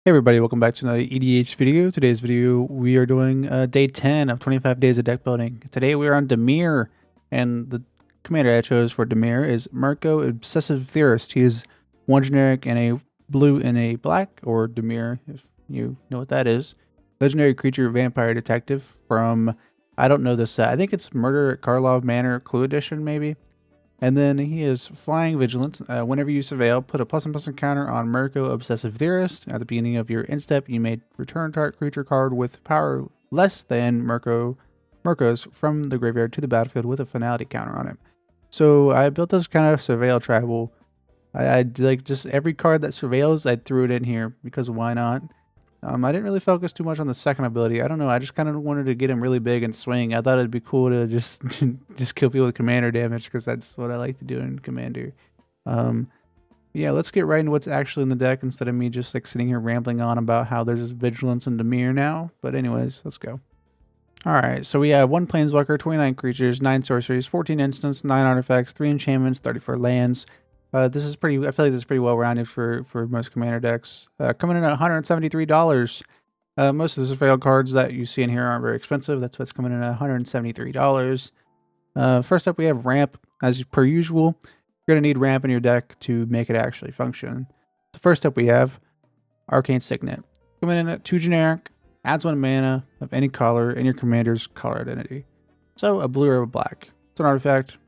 Hey everybody, welcome back to another EDH video. Today's video, we are doing day 10 of 25 days of deck building. Today we are on Dimir, and the commander I chose for Dimir is Mirko, Obsessive Theorist. He is one generic and a blue and a black, or Dimir, if you know what that is. Legendary creature vampire detective from, I don't know this set. I think it's Murder at Karlov Manor Clue Edition, maybe. And then he is Flying Vigilance. Whenever you surveil, put a +1/+1 counter on Mirko Obsessive Theorist. At the beginning of your end step, you may return target creature card with power less than Mirko's from the graveyard to the battlefield with a finality counter on it. So I built this kind of surveil tribal. I like just every card that surveils, I threw it in here because why not? I didn't really focus too much on the second ability. I don't know. I just kind of wanted to get him really big and swing. I thought it'd be cool to just just kill people with commander damage because that's what I like to do in commander. Yeah, let's get right into what's actually in the deck instead of me just like sitting here rambling on about how there's vigilance and Dimir now. But anyways, let's go. All right, so we have 1 planeswalker, 29 creatures, 9 sorceries, 14 instants, 9 artifacts, 3 enchantments, 34 lands. This is pretty. I feel like this is pretty well rounded for most commander decks. Coming in at $173. Most of the surveil cards that you see in here aren't very expensive. That's what's coming in at $173. First up, we have ramp. As per usual, you're gonna need ramp in your deck to make it actually function. The first up, we have Arcane Signet. Coming in at 2 generic, adds 1 mana of any color in your commander's color identity. So a blue or a black. It's an artifact.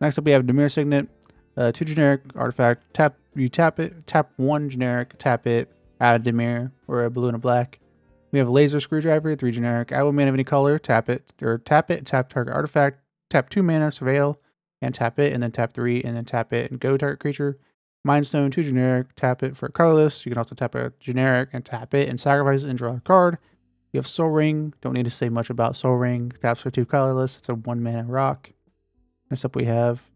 Next up, we have Dimir Signet. 2 generic artifact. You tap it. Tap 1 generic. Tap it. Add a Dimir or a blue and a black. We have Laser Screwdriver. 3 generic. Add 1 mana of any color. Tap it. Or tap it. Tap target artifact. Tap 2 mana. Surveil. And tap it. And then tap 3. And then tap it. And go target creature. Mind Stone. 2 generic. Tap it for colorless. You can also tap a generic and tap it and sacrifice it and draw a card. You have Soul Ring. Don't need to say much about Soul Ring. Taps for 2 colorless. It's a 1 mana rock. Next up we have...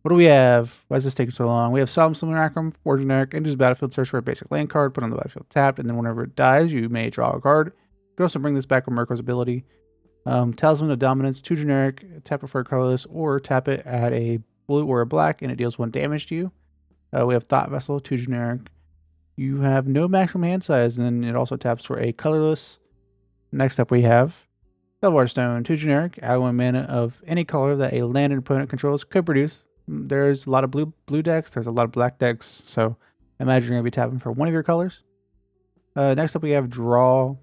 What do we have? Why is this taking so long? We have Solemn Simulacrum, 4 generic, enters the battlefield, search for a basic land card, put on the battlefield tapped, and then whenever it dies, you may draw a card. You can also bring this back with Mirko's ability. Talisman of Dominance, 2 generic, tap it for a colorless, or tap it at a blue or a black, and it deals 1 damage to you. We have Thought Vessel, 2 generic. You have no maximum hand size, and then it also taps for a colorless. Next up we have Belvoir Stone, 2 generic, add 1 mana of any color that a land an opponent controls could produce. There's a lot of blue decks. There's a lot of black decks. So I imagine you're going to be tapping for one of your colors. Next up, we have Draw.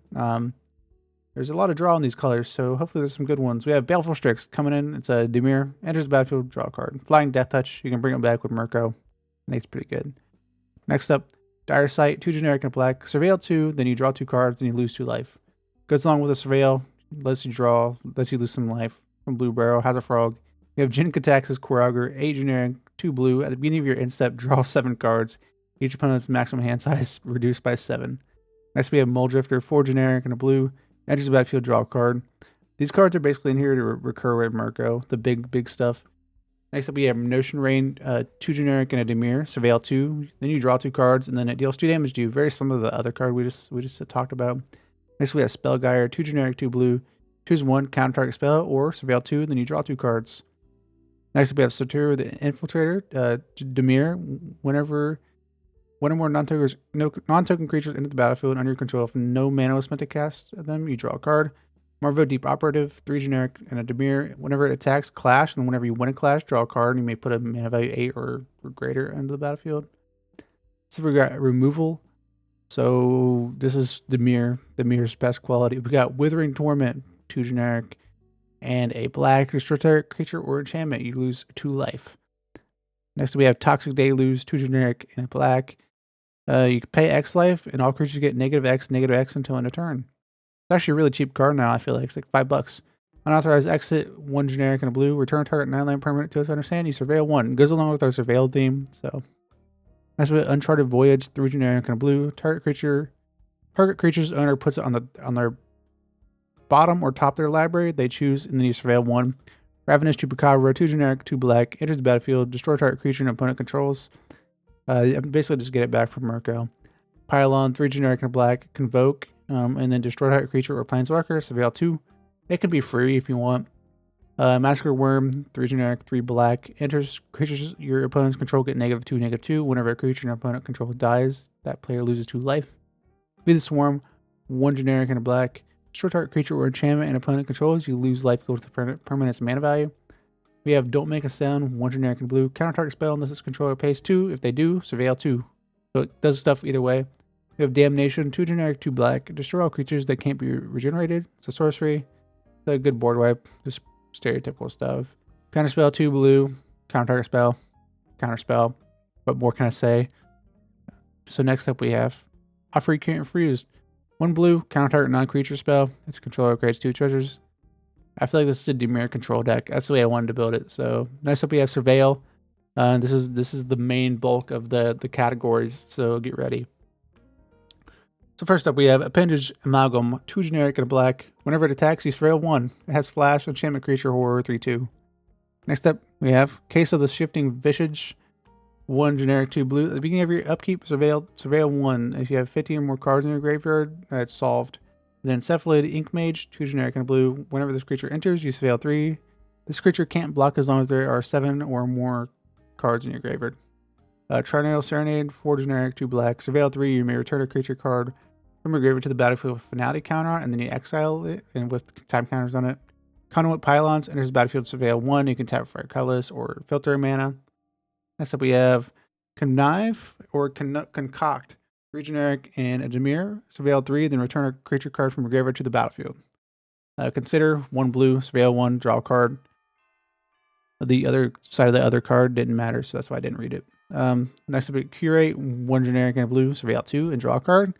There's a lot of draw in these colors, so hopefully there's some good ones. We have Baleful Strix coming in. It's a Dimir. Enters the battlefield, draw a card. Flying Death Touch. You can bring it back with Mirko. I think it's pretty good. Next up, Dire Sight. 2 generic and black. Surveil 2. Then you draw 2 cards and you lose 2 life. Goes along with a Surveil. Lets you draw. Lets you lose some life. From Blue Barrel. Has a Frog. You have Jin Katax's Korogger, 8 generic, 2 blue. At the beginning of your end step, draw 7 cards. Each opponent's maximum hand size reduced by 7. Next, we have Muldrifter, 4 generic and a blue. Enters the battlefield, draw a card. These cards are basically in here to recur with Mirko, the big stuff. Next up, we have Notion Rain, 2 generic and a Dimir. Surveil 2. Then you draw 2 cards, and then it deals 2 damage to you. Very similar to the other card we just talked about. Next, we have Spellgeyer, 2 generic, 2 blue. Choose 1 counter target spell, or Surveil 2. Then you draw 2 cards. Next up, we have Satur, the Infiltrator, Dimir. Whenever one or more non-token creatures enter the battlefield under your control, if no mana was spent to cast them, you draw a card. Marvo, Deep Operative, 3 generic, and a Dimir. Whenever it attacks, clash, and whenever you win a clash, draw a card, and you may put a mana value 8 or greater into the battlefield. So we got Removal. So this is Dimir's best quality. We got Withering Torment, 2 generic. And a black, destroy target creature or enchantment. You lose 2 life. Next we have Toxic Deluge, 2 generic and a black. You can pay X life, and all creatures get -X until end of turn. It's actually a really cheap card now. I feel like it's like $5. Unauthorized exit, 1 generic and a blue. Return target 9-land permanent to its understand. You surveil 1. It goes along with our surveil theme. So next we have Uncharted Voyage, 3 generic and a blue. Target creature's owner puts it on their bottom or top of their library, they choose, and then you surveil 1. Ravenous Chupacabra, 2 generic, 2 black, enters the battlefield, destroy target creature and opponent controls. Basically just get it back from Mirko. Pylon, 3 generic and black, Convoke, and then destroy target creature or planeswalker, surveil 2. It can be free if you want. Massacre Worm, 3 generic, 3 black, enters creatures your opponent's control get -2/-2. Whenever a creature your opponent control dies, that player loses 2 life. Be the Swarm, 1 generic and a black. Destroy target creature or enchantment an opponent controls. You lose life equal to the permanent's mana value. We have Don't Make a Sound, 1 generic and blue. Counter target spell unless its controller pays 2. If they do, Surveil 2. So it does stuff either way. We have Damnation, 2 generic, 2 black. Destroy all creatures that can't be regenerated. It's a sorcery. It's a good board wipe. Just stereotypical stuff. Counter spell, 2 blue. Counter target spell. Counter spell. What more can I say? So next up we have Offer Recurrent Freeze. 1 blue, counter target non-creature spell. Its controller creates 2 treasures. I feel like this is a Dimir control deck. That's the way I wanted to build it. So next up we have Surveil. This is the main bulk of the categories. So get ready. So first up we have Appendage Amalgam, 2 generic and a black. Whenever it attacks, you Surveil 1. It has Flash, Enchantment Creature, Horror, 3/2. Next up we have Case of the Shifting Visage. 1 generic, 2 blue. At the beginning of your upkeep, Surveil 1. If you have 15 or more cards in your graveyard, it's solved. Then Cephalid Ink Mage, 2 generic and a blue. Whenever this creature enters, you Surveil 3. This creature can't block as long as there are 7 or more cards in your graveyard. Trinale Serenade, 4 generic, 2 black. Surveil 3, you may return a creature card from your graveyard to the battlefield with Finality counter on, and then you exile it and with time counters on it. Conduit Pylons enters the battlefield, Surveil 1. You can tap for a colorless or filter mana. Next up we have Connive or Concoct, 3 generic and a Dimir. Surveil 3, then return a creature card from your graveyard to the battlefield. Consider 1 blue, Surveil 1, draw a card. The other side of the other card didn't matter, so that's why I didn't read it. Next up we Curate, 1 generic and a blue, Surveil 2, and draw a card.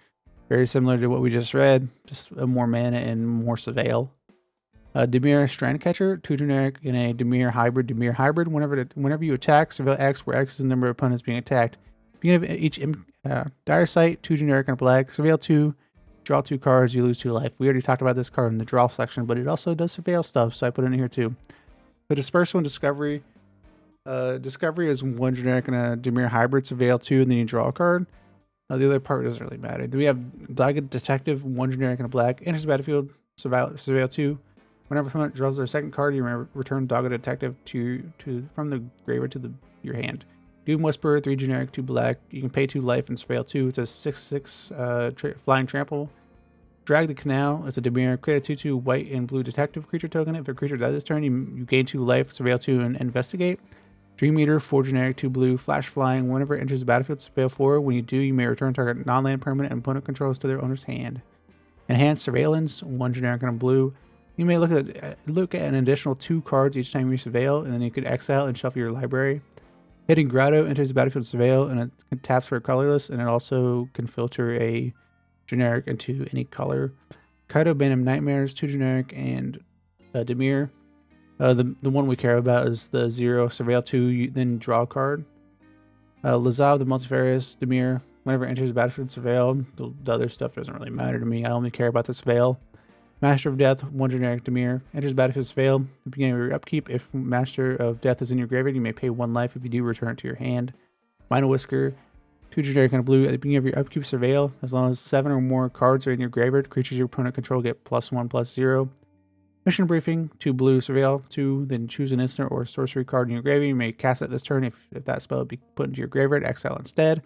Very similar to what we just read, just more mana and more Surveil. Dimir Strandcatcher, 2 generic in a Dimir hybrid. Whenever you attack, Surveil X, where X is the number of opponents being attacked. Beginning of each Dire Sight, 2 generic and a black. Surveil 2, draw 2 cards, you lose 2 life. We already talked about this card in the draw section, but it also does Surveil stuff, so I put it in here too. The Dispersal and Discovery. Discovery is 1 generic and a Dimir hybrid. Surveil 2, and then you draw a card. The other part doesn't really matter. Then we have Dogged Detective, 1 generic and a black. Enters the battlefield, Surveil 2. Whenever opponent draws their second card, you may return Dogged Detective from the graveyard to your hand. Doom Whisperer, 3 generic, 2 black. You can pay 2 life and Surveil 2. It's a 6/6 flying trample. Drag the Canal. It's a Dimir. Create a 2/2 white and blue detective creature token. If a creature dies this turn, you gain 2 life, Surveil 2, and investigate. Dream Eater, 4 generic, 2 blue, flash flying. Whenever it enters the battlefield, Surveil 4. When you do, you may return target non-land permanent and opponent controls to their owner's hand. Enhanced Surveillance, 1 generic and a blue. You may look at an additional 2 cards each time you Surveil, and then you could exile and shuffle your library. Hidden Grotto enters the battlefield Surveil, and it taps for a colorless, and it also can filter a generic into any color. Kaido Bantam Nightmares, 2 generic and Dimir. The one we care about is the 0 Surveil 2, you then draw a card. Lazav the Multifarious Dimir. Whenever it enters the battlefield Surveil, the other stuff doesn't really matter to me. I only care about the Surveil. Master of Death, 1 generic Dimir. Enters battlefield Surveil. At the beginning of your upkeep, if Master of Death is in your graveyard, you may pay 1 life. If you do, return it to your hand. Minor Whisker, 2 generic and a blue. At the beginning of your upkeep Surveil, as long as 7 or more cards are in your graveyard, creatures your opponent control get +1/+0. Mission Briefing, 2 blue, Surveil 2, then choose an instant or sorcery card in your graveyard. You may cast it this turn. If that spell would be put into your graveyard, exile instead.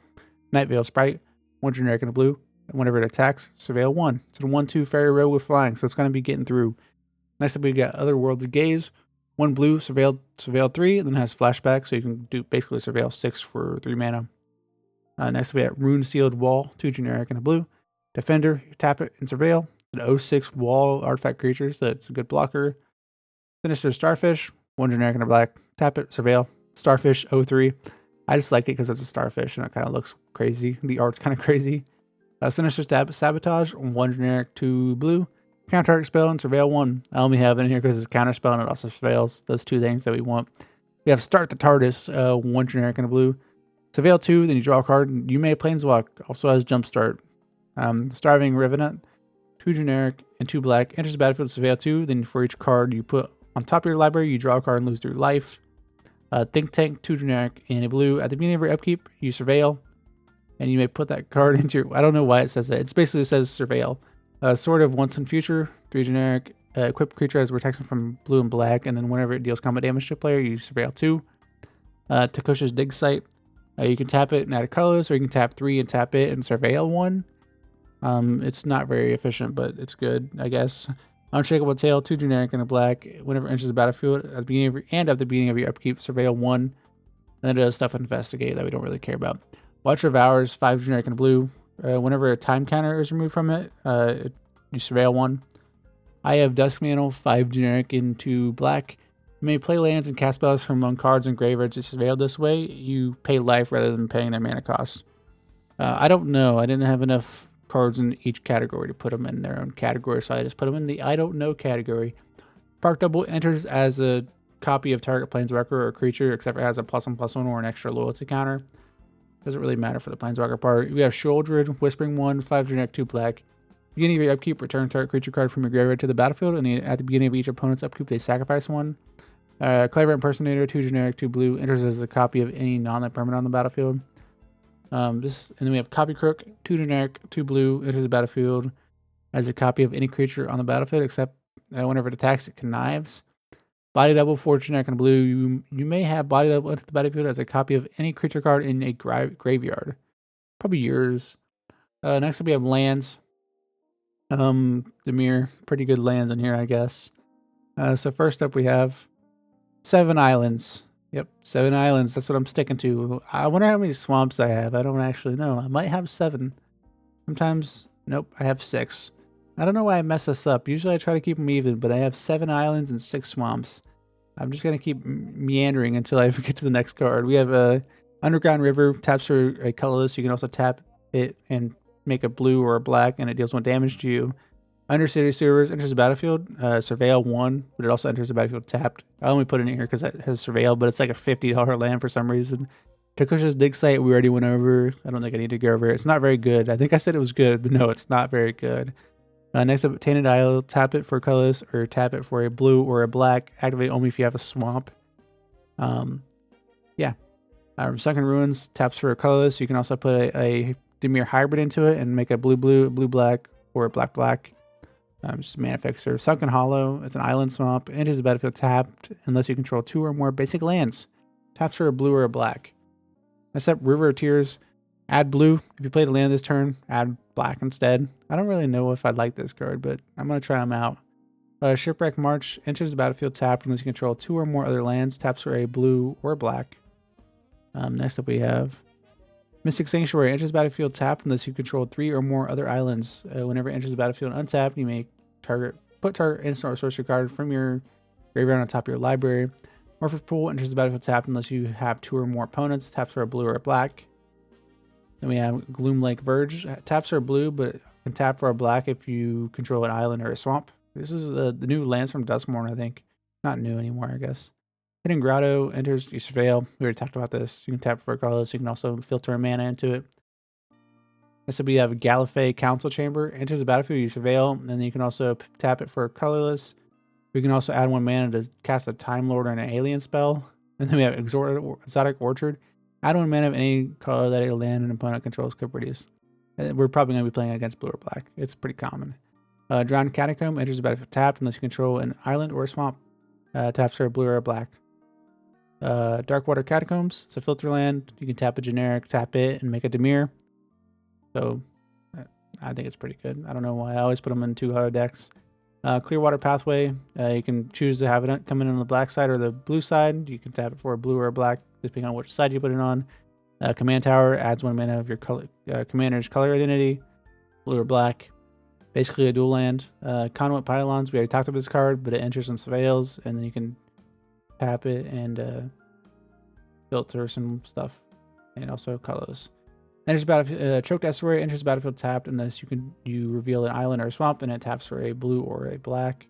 Night Veil Sprite, 1 generic and a blue. Whenever it attacks, Surveil 1. It's a 1/2 fairy rogue with flying, so it's going to be getting through. Next up, we got Otherworldly Gaze. 1 blue, Surveil 3, and then has flashback, so you can do basically Surveil 6 for 3 mana. Next up, we got Rune Sealed Wall, 2 generic and a blue. Defender, you tap it and Surveil. It's an 0/6 wall artifact creature, so it's a good blocker. Sinister Starfish, 1 generic and a black. Tap it, Surveil. Starfish 0/3. I just like it because it's a starfish and it kind of looks crazy. The art's kind of crazy. Sinister Sabotage, 1 generic, 2 blue. Counter target spell and Surveil 1. I only have it in here because it's counter spell and it also surveils those 2 things that we want. We have Start the TARDIS, 1 generic and a blue. Surveil 2, then you draw a card. You may Planeswalk, also has Jumpstart. Starving Revenant, 2 generic and 2 black. Enters the battlefield, Surveil 2. Then for each card you put on top of your library, you draw a card and lose 3 life. Think Tank, 2 generic and a blue. At the beginning of your upkeep, you Surveil. And you may put that card into your... I don't know why it says that. It basically says Surveil. Sword of Once and Future, 3 generic. Equip creature as protection from blue and black. And then whenever it deals combat damage to a player, you Surveil 2. Takosha's Dig Site. You can tap it and add a colorless, or you can tap 3 and tap it and Surveil 1. It's not very efficient, but it's good, I guess. Unshakable Tail, 2 generic and a black. Whenever it enters the battlefield at the beginning of at the beginning of your upkeep, surveil 1. And then it does stuff investigate that we don't really care about. Watcher of Hours, 5 generic and a blue. Whenever a time counter is removed from it, you surveil 1. I have Dusk Mantle, 5 generic into black. You may play lands and cast spells from among cards and graveyards to surveil this way. You pay life rather than paying their mana cost. I don't know. I didn't have enough cards in each category to put them in their own category, so I just put them in the I don't know category. Park Double enters as a copy of target planeswalker or creature, except it has a +1/+1 or an extra loyalty counter. Doesn't really matter for the planeswalker part. We have Shouldred, Whispering 1, 5 generic, 2 black. Beginning of your upkeep, return target creature card from your graveyard to the battlefield, and at the beginning of each opponent's upkeep, they sacrifice 1. Clever Impersonator, 2 generic, 2 blue, enters as a copy of any non-land permanent on the battlefield. And then we have Copy Crook, 2 generic, 2 blue, enters the battlefield as a copy of any creature on the battlefield, except whenever it attacks, it connives. Body Double, 4 generic and blue. You may have Body Double enter the battlefield as a copy of any creature card in a graveyard. Probably yours. Next up, we have lands. Dimir, pretty good lands in here, I guess. So first up, we have 7 islands. Yep, 7 islands. That's what I'm sticking to. I wonder how many swamps I have. I don't actually know. I might have 7. Sometimes, nope, I have 6. I don't know why I mess this up. Usually I try to keep them even, but I have 7 islands and 6 swamps. I'm just going to keep meandering until I get to the next card. We have a Underground River, taps for a colorless. You can also tap it and make a blue or a black, and it deals 1 damage to you. Undercity Sewers enters the battlefield, surveil 1, but it also enters the battlefield tapped. I only put it in here because it has surveil, but it's like a $50 land for some reason. Takusha's Dig Site, we already went over. I don't think I need to go over it. It's not very good. I think I said it was good, but no, it's not very good. Next up, Tainted Isle, tap it for colorless, or tap it for a blue or a black. Activate only if you have a swamp. Yeah. Sunken Ruins, taps for a colorless. You can also put a Dimir hybrid into it and make a blue-blue, blue-black, or a black-black. Just a mana fixer. Sunken Hollow, it's an island swamp. Enters the battlefield tapped unless you control 2 or more basic lands. Taps for a blue or a black. Next up, River of Tears. Add blue. If you played a land this turn, add black instead. I don't really know if I'd like this card, but I'm going to try them out. Shipwreck March. Enters the battlefield tapped unless you control 2 or more other lands. Taps for a blue or black. Next up we have Mystic Sanctuary. Enters the battlefield tapped unless you control 3 or more other islands. Whenever it enters the battlefield untapped, you may put target instant or sorcery card from your graveyard on top of your library. Morphic Pool enters the battlefield tapped unless you have 2 or more opponents. Taps for a blue or a black. Then we have Gloom Lake Verge. Taps for a blue, but can tap for a black if you control an island or a swamp. This is the new lands from Duskmourn, I think. Not new anymore, I guess. Hidden Grotto enters, you surveil. We already talked about this. You can tap for a colorless. You can also filter a mana into it. Next up, we have Gallifrey Council Chamber. Enters the battlefield, you surveil, and then you can also tap it for a colorless. We can also add 1 mana to cast a Time Lord or an alien spell. And then we have Exotic Orchard. Add 1 mana of any color that a land an opponent controls could produce. We're probably going to be playing against blue or black. It's pretty common. Drowned Catacomb enters the battlefield tapped unless you control an island or a swamp. Taps for a blue or a black. Darkwater Catacombs. It's a filter land. You can tap a generic, tap it, and make a Dimir. So I think it's pretty good. I don't know why I always put them in 2 hard decks. Clearwater Pathway. You can choose to have it come in on the black side or the blue side. You can tap it for a blue or a black, depending on which side you put it on. Command Tower adds 1 mana of your commander's color identity, blue or black. Basically a dual land. Conduit Pylons. We already talked about this card, but it enters and surveils, and then you can tap it and filter some stuff, and also colors. Enters battlefield. Choked Estuary enters the battlefield tapped unless you reveal an island or a swamp, and it taps for a blue or a black.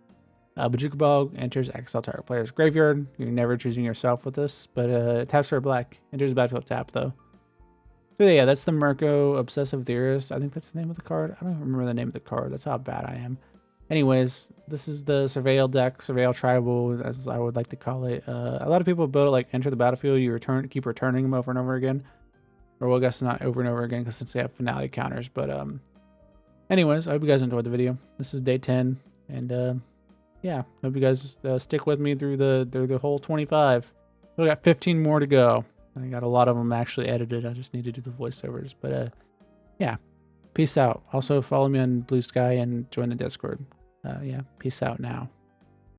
Bajuka Bog enters exile target player's graveyard. You're never choosing yourself with this, but it taps for a black. Enters the battlefield tapped though. So yeah, that's the Mirko Obsessive Theorist. I think that's the name of the card. I don't even remember the name of the card. That's how bad I am. Anyways, this is the Surveil deck, Surveil Tribal, as I would like to call it. A lot of people build it like enter the battlefield. You keep returning them over and over again. Or well, I guess not over and over again because since they have finality counters. But anyways, I hope you guys enjoyed the video. This is day 10, and yeah, hope you guys stick with me through the whole 25. We got 15 more to go. I got a lot of them actually edited. I just need to do the voiceovers. But yeah, Peace out. Also follow me on Blue Sky and join the Discord. Yeah, peace out now.